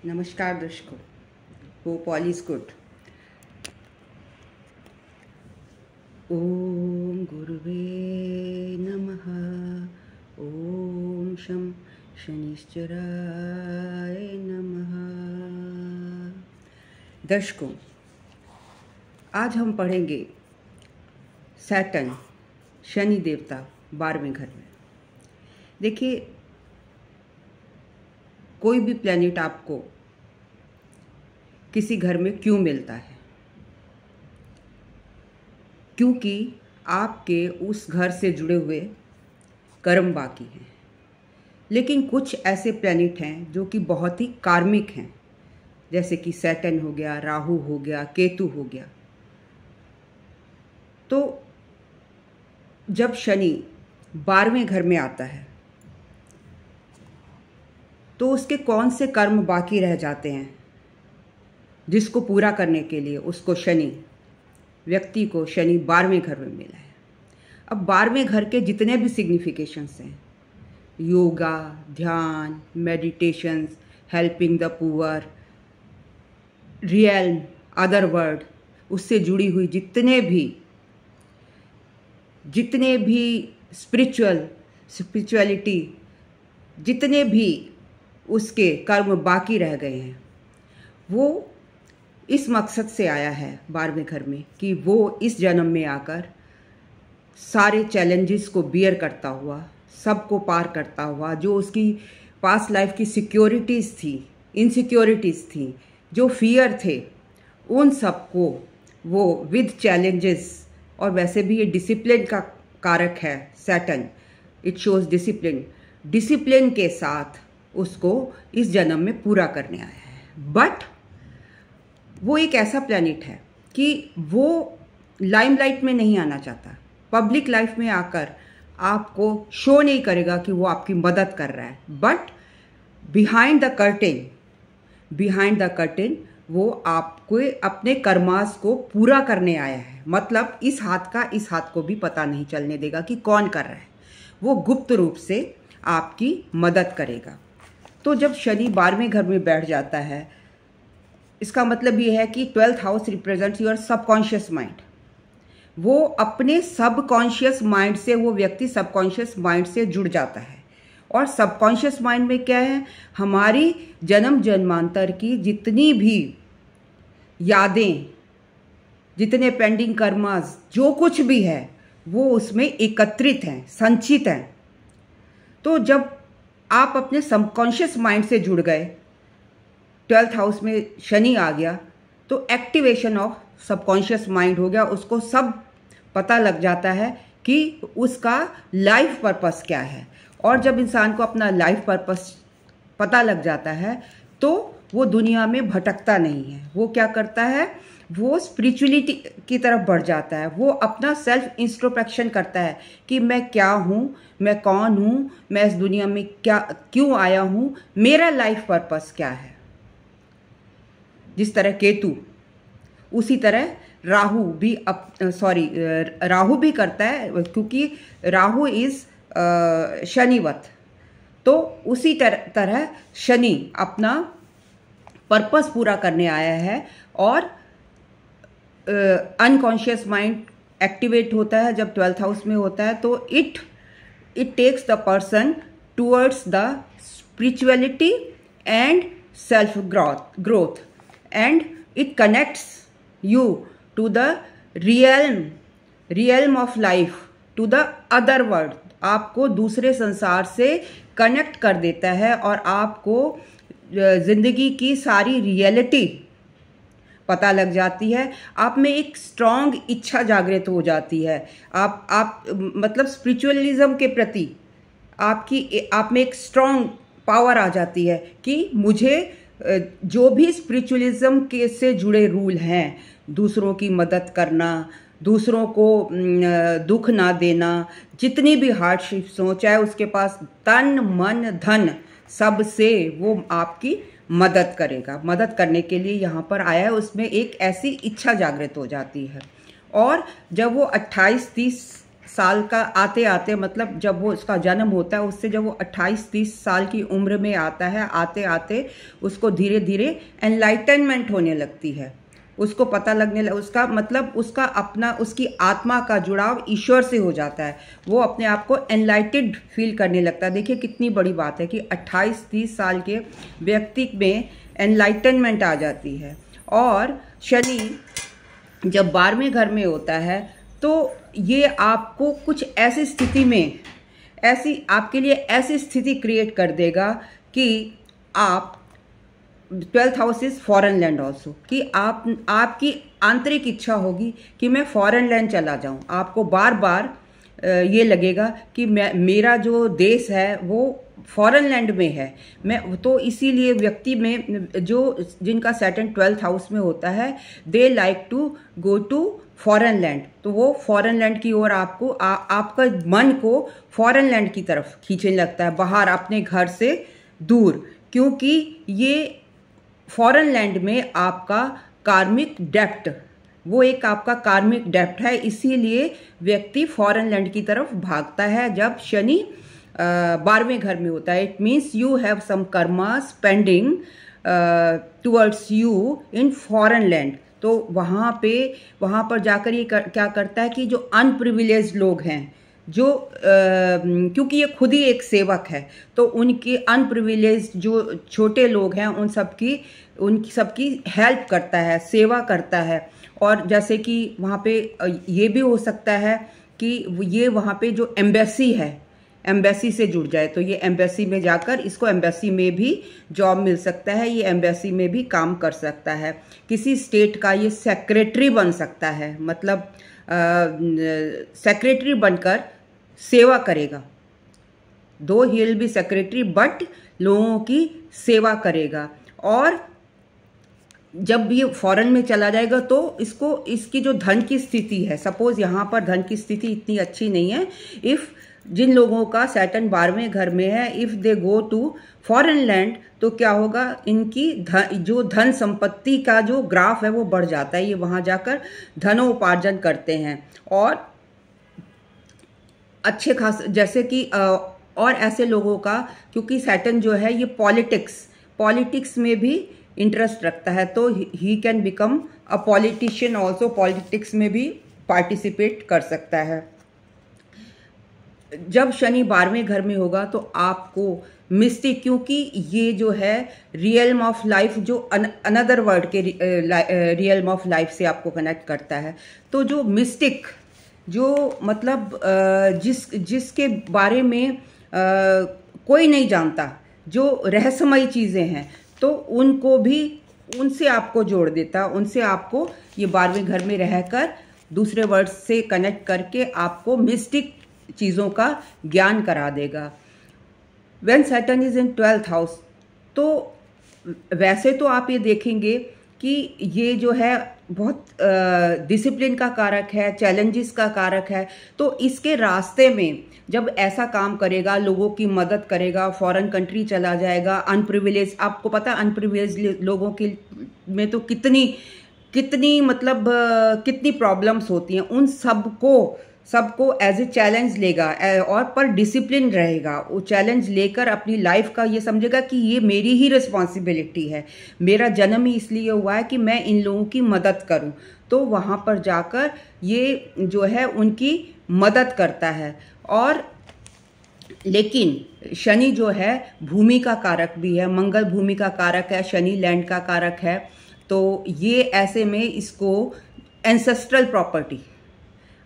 नमस्कार दर्शकों, hope all is good. ओम गुरुवे नमः। ओम शं शनिश्चराय नमः। दर्शकों, आज हम पढ़ेंगे सैटर्न, शनि देवता 12वें घर में। देखिए, कोई भी प्लैनेट आपको किसी घर में क्यों मिलता है? क्योंकि आपके उस घर से जुड़े हुए कर्म बाकी हैं। लेकिन कुछ ऐसे प्लैनेट हैं जो कि बहुत ही कार्मिक हैं, जैसे कि सैटर्न हो गया, राहु हो गया, केतु हो गया। तो जब शनि 12वें घर में आता है तो उसके कौन से कर्म बाकी रह जाते हैं जिसको पूरा करने के लिए उसको व्यक्ति को शनि 12वें घर में मिला है। अब 12वें घर के जितने भी सिग्निफिकेशंस हैं, योगा, ध्यान, meditations, helping the poor, real, other world, उससे जुड़ी हुई जितने भी स्पिरिचुअलिटी, जितने भी उसके कर्म बाकी रह गए हैं, वो इस मकसद से आया है 12वें घर में कि वो इस जन्म में आकर सारे चैलेंजेस को बियर करता हुआ, सबको पार करता हुआ, जो उसकी पास्ट लाइफ की सिक्योरिटीज़ थी, इनसिक्योरिटीज़ थी, जो फियर थे, उन सबको वो विद चैलेंजेस, और वैसे भी ये डिसिप्लिन का कारक है सैटर्न, इट शोज डिसिप्लिन के साथ उसको इस जन्म में पूरा करने आया है। बट वो एक ऐसा प्लैनेट है कि वो लाइमलाइट में नहीं आना चाहता। पब्लिक लाइफ में आकर आपको शो नहीं करेगा कि वो आपकी मदद कर रहा है, बट बिहाइंड द कर्टेन वो आपको अपने कर्मास को पूरा करने आया है। मतलब इस हाथ का इस हाथ को भी पता नहीं चलने देगा कि कौन कर रहा है। वो गुप्त रूप से आपकी मदद करेगा। तो जब शनि 12वें घर में बैठ जाता है, इसका मतलब ये है कि 12th house represents your subconscious mind. वो अपने सबकॉन्शियस माइंड से, वो व्यक्ति सबकॉन्शियस माइंड से जुड़ जाता है। और सबकॉन्शियस माइंड में क्या है? हमारी जन्म जन्मांतर की जितनी भी यादें, जितने पेंडिंग कर्मास, जो कुछ भी है, वो उसमें एकत्रित हैं, संचित हैं। तो जब आप अपने सबकॉन्शियस माइंड से जुड़ गए, 12th हाउस में शनि आ गया, तो एक्टिवेशन ऑफ सबकॉन्शियस माइंड हो गया। उसको सब पता लग जाता है कि उसका लाइफ पर्पस क्या है। और जब इंसान को अपना लाइफ पर्पस पता लग जाता है तो वो दुनिया में भटकता नहीं है। वो क्या करता है? वो स्पिरिचुअलिटी की तरफ बढ़ जाता है। वो अपना सेल्फ इंट्रोस्पेक्शन करता है कि मैं क्या हूँ, मैं कौन हूँ, मैं इस दुनिया में क्यों आया हूँ, मेरा लाइफ पर्पस क्या है। जिस तरह केतु, उसी तरह राहु भी करता है, क्योंकि राहु इज शनिवत। तो उसी तरह शनि अपना पर्पस पूरा करने आया है। और अनकॉन्शियस माइंड एक्टिवेट होता है जब 12th हाउस में होता है, तो it takes the person towards the spirituality and self growth, and it connects you to the realm of life, to the other world। आपको दूसरे संसार से कनेक्ट कर देता है और आपको जिंदगी की सारी रियलिटी पता लग जाती है। आप में एक स्ट्रांग इच्छा जागृत हो जाती है। आप मतलब स्पिरिचुअलिज्म के प्रति आप में एक स्ट्रांग पावर आ जाती है कि मुझे जो भी स्पिरिचुअलिज्म के से जुड़े रूल हैं, दूसरों की मदद करना, दूसरों को दुख ना देना, जितनी भी हार्डशिप्स हो, चाहे उसके पास तन मन धन सब से, वो आपकी मदद करेगा। मदद करने के लिए यहाँ पर आया है। उसमें एक ऐसी इच्छा जागृत हो जाती है। और जब वो 28-30 साल का आते आते, मतलब जब वो उसका जन्म होता है उससे जब वो 28-30 साल की उम्र में आता है, आते आते उसको धीरे धीरे एनलाइटनमेंट होने लगती है। उसको पता लगने लग, उसका मतलब उसका अपना, उसकी आत्मा का जुड़ाव ईश्वर से हो जाता है। वो अपने आप को एनलाइटेड फील करने लगता है। देखिए कितनी बड़ी बात है कि 28-30 साल के व्यक्ति में एनलाइटनमेंट आ जाती है। और शनि जब 12वें घर में होता है तो ये आपको कुछ ऐसी स्थिति में, ऐसी आपके लिए ऐसी स्थिति क्रिएट कर देगा कि आप 12th house is foreign land also, कि आपकी आंतरिक इच्छा होगी कि मैं फॉरेन लैंड चला जाऊं। आपको बार बार ये लगेगा कि मेरा जो देश है वो फॉरेन लैंड में है। मैं तो इसीलिए व्यक्ति में जो जिनका सैटर्न 12th हाउस में होता है, they like to go to foreign land. तो वो फॉरेन लैंड की ओर आपको आपका मन को फॉरेन लैंड की तरफ खींचने लगता है, बाहर अपने घर से दूर, क्योंकि ये फॉरेन लैंड में आपका कार्मिक डेप्ट, वो एक आपका कार्मिक डेप्ट है। इसीलिए व्यक्ति फॉरेन लैंड की तरफ भागता है जब शनि 12वें घर में होता है। It means you have some karma pending towards you in foreign land. तो वहाँ पर जाकर ये क्या करता है कि जो अनप्रिविलेज लोग हैं, जो क्योंकि ये खुद ही एक सेवक है, तो उनके अनप्रिविलेज जो छोटे लोग हैं उन सबकी हेल्प करता है, सेवा करता है। और जैसे कि वहाँ पे ये भी हो सकता है कि ये वहाँ पे जो एम्बेसी है, एम्बेसी से जुड़ जाए, तो ये एम्बेसी में जाकर इसको एम्बेसी में भी जॉब मिल सकता है, ये एम्बेसी में भी काम कर सकता है। किसी स्टेट का ये सेक्रेटरी बन सकता है, मतलब सेक्रेटरी बनकर सेवा करेगा। दो he will be secretary but लोगों की सेवा करेगा। और जब ये फॉरेन में चला जाएगा तो इसकी जो धन की स्थिति है, सपोज यहाँ पर धन की स्थिति इतनी अच्छी नहीं है, इफ जिन लोगों का सैटर्न 12वें घर में है, if they go to foreign land, तो क्या होगा, इनकी जो धन संपत्ति का जो ग्राफ है वो बढ़ जाता है। ये वहां जाकर धनोपार्जन करते हैं और अच्छे खास, जैसे कि और ऐसे लोगों का, क्योंकि सैटर्न जो है ये पॉलिटिक्स में भी इंटरेस्ट रखता है, तो he can become a politician also, politics में भी पार्टिसिपेट कर सकता है। जब शनि 12वें घर में होगा तो आपको मिस्टिक, क्योंकि ये जो है रियल्म ऑफ लाइफ, जो अनदर वर्ल्ड के रियल्म ऑफ लाइफ से आपको कनेक्ट करता है, तो जो मिस्टिक, जो मतलब जिसके बारे में कोई नहीं जानता, जो रहस्यमयी चीज़ें हैं, तो उनको भी उनसे आपको जोड़ देता, उनसे आपको ये 12वें घर में रहकर दूसरे वर्ड से कनेक्ट करके आपको मिस्टिक चीज़ों का ज्ञान करा देगा। When Saturn is in 12th house, तो वैसे तो आप ये देखेंगे कि ये जो है बहुत डिसिप्लिन का कारक है, चैलेंजेस का कारक है। तो इसके रास्ते में जब ऐसा काम करेगा, लोगों की मदद करेगा, फॉरेन कंट्री चला जाएगा, अनप्रिविलेज, आपको पता है अनप्रिविलेज लोगों के में तो कितनी मतलब कितनी प्रॉब्लम्स होती हैं, उन सबको एज ए चैलेंज लेगा और पर डिसिप्लिन रहेगा। वो चैलेंज लेकर अपनी लाइफ का ये समझेगा कि ये मेरी ही रिस्पॉन्सिबिलिटी है, मेरा जन्म ही इसलिए हुआ है कि मैं इन लोगों की मदद करूं। तो वहां पर जाकर ये जो है उनकी मदद करता है। और लेकिन शनि जो है भूमि का कारक भी है, मंगल भूमि का कारक है, शनि लैंड का कारक है। तो ये ऐसे में इसको एंसेस्ट्रल प्रॉपर्टी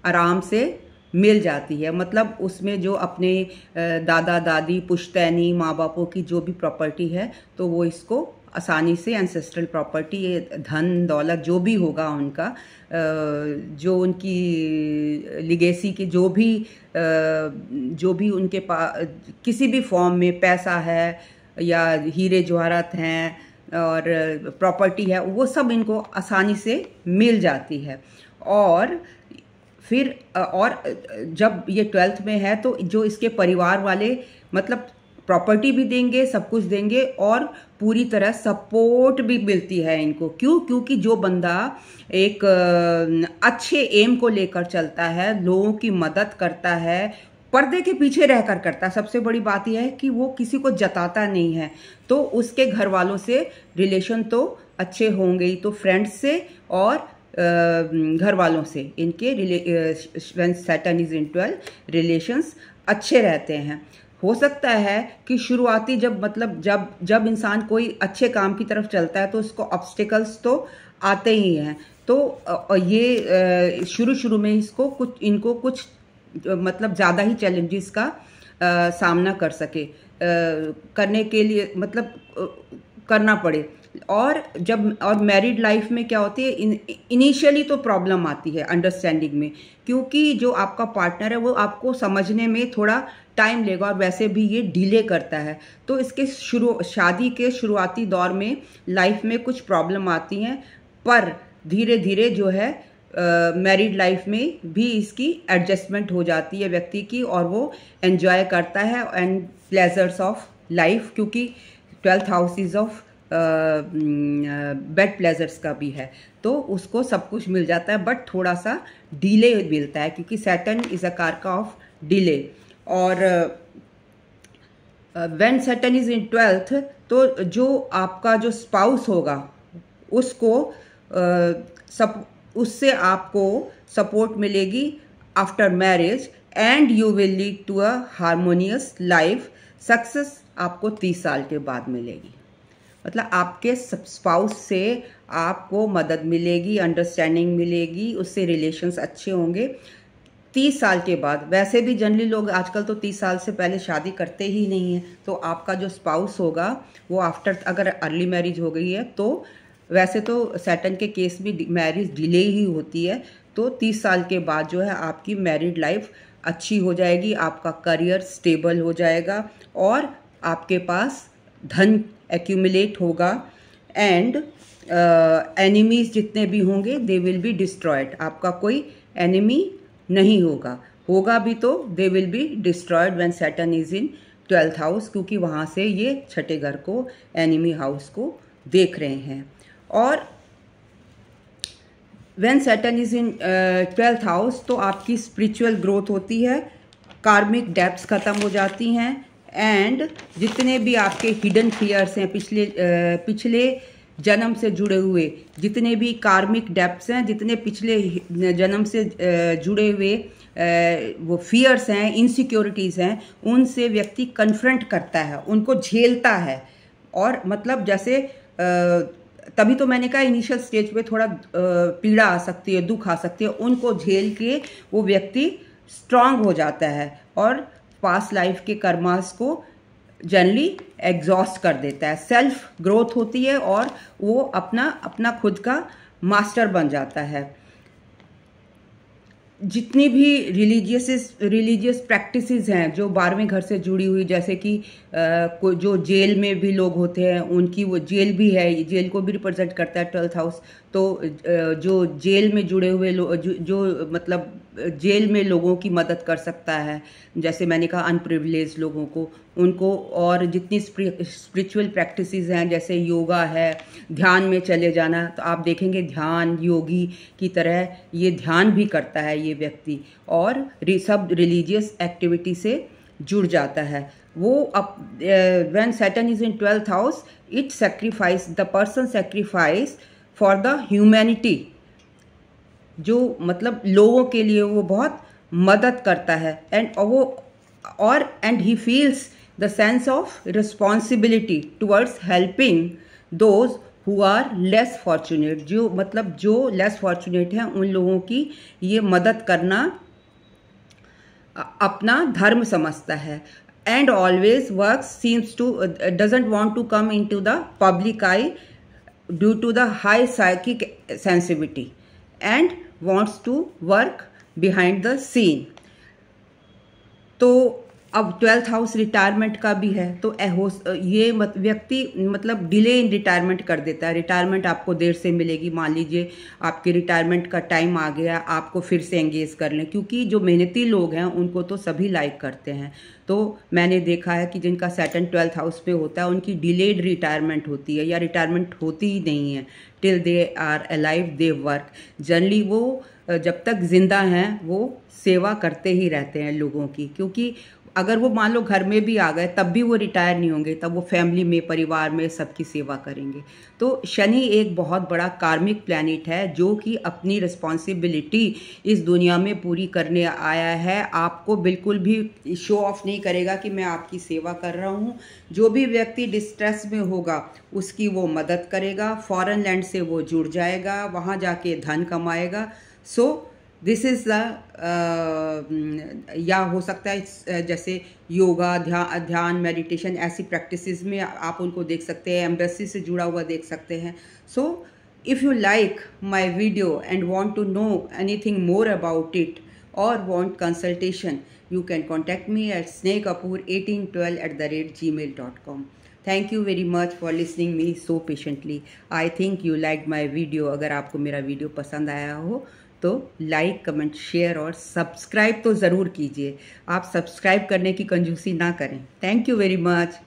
आराम से मिल जाती है, मतलब उसमें जो अपने दादा दादी पुश्तैनी माँ बापों की जो भी प्रॉपर्टी है, तो वो इसको आसानी से एंसेस्ट्रल प्रॉपर्टी, धन दौलत जो भी होगा उनका, जो उनकी लिगेसी के जो भी उनके पास किसी भी फॉर्म में पैसा है या हीरे जवाहरात हैं और प्रॉपर्टी है, वो सब इनको आसानी से मिल जाती है। और फिर और जब ये 12th में है तो जो इसके परिवार वाले, मतलब प्रॉपर्टी भी देंगे, सब कुछ देंगे और पूरी तरह सपोर्ट भी मिलती है इनको। क्यों? क्योंकि जो बंदा एक अच्छे एम को लेकर चलता है, लोगों की मदद करता है, पर्दे के पीछे रहकर करता है, सबसे बड़ी बात यह है कि वो किसी को जताता नहीं है, तो उसके घर वालों से रिलेशन तो अच्छे होंगे ही। तो फ्रेंड्स से और घर वालों से इनके when Saturn is in 12 relations अच्छे रहते हैं। हो सकता है कि शुरुआती जब इंसान कोई अच्छे काम की तरफ चलता है तो उसको ऑब्स्टिकल्स तो आते ही हैं, तो ये शुरू में इनको कुछ मतलब ज़्यादा ही चैलेंजेस का सामना करने के लिए करना पड़े। और मैरिड लाइफ में क्या होती है, इनिशियली तो प्रॉब्लम आती है अंडरस्टैंडिंग में, क्योंकि जो आपका पार्टनर है वो आपको समझने में थोड़ा टाइम लेगा और वैसे भी ये डिले करता है। तो इसके शादी के शुरुआती दौर में लाइफ में कुछ प्रॉब्लम आती हैं, पर धीरे धीरे जो है मैरिड लाइफ में भी इसकी एडजस्टमेंट हो जाती है व्यक्ति की, और वो एंजॉय करता है एंड प्लेजर्स ऑफ लाइफ, क्योंकि 12th house is of bed pleasures का भी है, तो उसको सब कुछ मिल जाता है, बट थोड़ा सा डिले मिलता है क्योंकि सैटर्न इज अ कारक ऑफ डिले। और when Saturn is in 12th, तो जो आपका जो स्पाउस होगा उसको उससे आपको सपोर्ट मिलेगी after marriage, and you will lead to a harmonious life. Success आपको 30 साल के बाद मिलेगी, मतलब आपके स्पाउस से आपको मदद मिलेगी, अंडरस्टैंडिंग मिलेगी, उससे रिलेशंस अच्छे होंगे 30 साल के बाद। वैसे भी जनरली लोग आजकल तो 30 साल से पहले शादी करते ही नहीं हैं, तो आपका जो स्पाउस होगा वो आफ्टर, अगर अर्ली मैरिज हो गई है तो वैसे तो सैटर्न के केस में मैरिज डिले ही होती है, तो 30 साल के बाद जो है आपकी मैरिड लाइफ अच्छी हो जाएगी, आपका करियर स्टेबल हो जाएगा और आपके पास धन एक्यूमुलेट होगा, एंड एनिमीज जितने भी होंगे दे विल बी डिस्ट्रॉयड। आपका कोई एनिमी नहीं होगा भी तो they will be destroyed when Saturn is in 12th house, क्योंकि वहाँ से ये छठे घर को, एनिमी हाउस को देख रहे हैं। और when Saturn is in 12th house तो आपकी स्पिरिचुअल ग्रोथ होती है, कार्मिक डेप्थ्स खत्म हो जाती हैं, एंड जितने भी आपके हिडन फियर्स हैं, पिछले जन्म से जुड़े हुए जितने भी कार्मिक डेप्थ्स हैं, जितने पिछले जन्म से जुड़े हुए वो फियर्स हैं, इनसिक्योरिटीज़ हैं, उनसे व्यक्ति कन्फ्रंट करता है, उनको झेलता है। और मतलब जैसे तभी तो मैंने कहा इनिशियल स्टेज पे थोड़ा पीड़ा आ सकती है, दुख आ सकती है, उनको झेल के वो व्यक्ति स्ट्रांग हो जाता है और पास्ट लाइफ के कर्मास को जनरली एग्जॉस्ट कर देता है। सेल्फ ग्रोथ होती है और वो अपना खुद का मास्टर बन जाता है। जितनी भी रिलीजियस प्रैक्टिसेस हैं जो 12वें घर से जुड़ी हुई, जैसे कि जो जेल में भी लोग होते हैं उनकी वो जेल भी है, जेल को भी रिप्रेजेंट करता है 12th हाउस। तो जो जेल में जुड़े हुए जो मतलब जेल में लोगों की मदद कर सकता है, जैसे मैंने कहा अनप्रिविलेज लोगों को, उनको, और जितनी स्पिरिचुअल प्रैक्टिसेस हैं जैसे योगा है, ध्यान में चले जाना, तो आप देखेंगे ध्यान योगी की तरह ये ध्यान भी करता है ये व्यक्ति, और सब रिलीजियस एक्टिविटी से जुड़ जाता है वो। When Saturn is in 12th house it sacrifice the person sacrifice for the humanity, जो मतलब लोगों के लिए वो बहुत मदद करता है, and he feels the sense of responsibility towards helping those who are less fortunate, जो लेस फॉर्चुनेट हैं उन लोगों की ये मदद करना अपना धर्म समझता है। And always works seems to doesn't want to come into the public eye due to the high psychic sensitivity and wants to work behind the scene। तो अब 12th हाउस रिटायरमेंट का भी है, तो ये व्यक्ति मतलब डिले इन रिटायरमेंट कर देता है। रिटायरमेंट आपको देर से मिलेगी, मान लीजिए आपके रिटायरमेंट का टाइम आ गया, आपको फिर से एंगेज कर लें, क्योंकि जो मेहनती लोग हैं उनको तो सभी लाइक करते हैं। तो मैंने देखा है कि जिनका सैटर्न 12th हाउस पे होता है उनकी डिलेड रिटायरमेंट होती है या रिटायरमेंट होती ही नहीं है। Till they are alive they work. Generally वो जब तक जिंदा हैं वो सेवा करते ही रहते हैं लोगों की, क्योंकि अगर वो मान लो घर में भी आ गए तब भी वो रिटायर नहीं होंगे, तब वो फैमिली में, परिवार में सबकी सेवा करेंगे। तो शनि एक बहुत बड़ा कार्मिक प्लैनेट है जो कि अपनी रिस्पॉन्सिबिलिटी इस दुनिया में पूरी करने आया है। आपको बिल्कुल भी शो ऑफ नहीं करेगा कि मैं आपकी सेवा कर रहा हूँ। जो भी व्यक्ति डिस्ट्रेस में होगा उसकी वो मदद करेगा, फॉरेन लैंड से वो जुड़ जाएगा, वहाँ जाके धन कमाएगा। सो दिस इज़ द या हो सकता है जैसे योगा, ध्यान, मेडिटेशन, ऐसी प्रैक्टिसेस में आप उनको देख सकते हैं, एम्बेसी से जुड़ा हुआ देख सकते हैं। So if you like my video and want to know anything more about it और want consultation, you can contact me at snehkapoor1812@gmail.com. Thank you very much for listening me so patiently. I think you liked my video. अगर आपको मेरा video पसंद आया हो तो like, comment, share और subscribe तो ज़रूर कीजिए। आप सब्सक्राइब करने की कंजूसी ना करें। Thank you very much.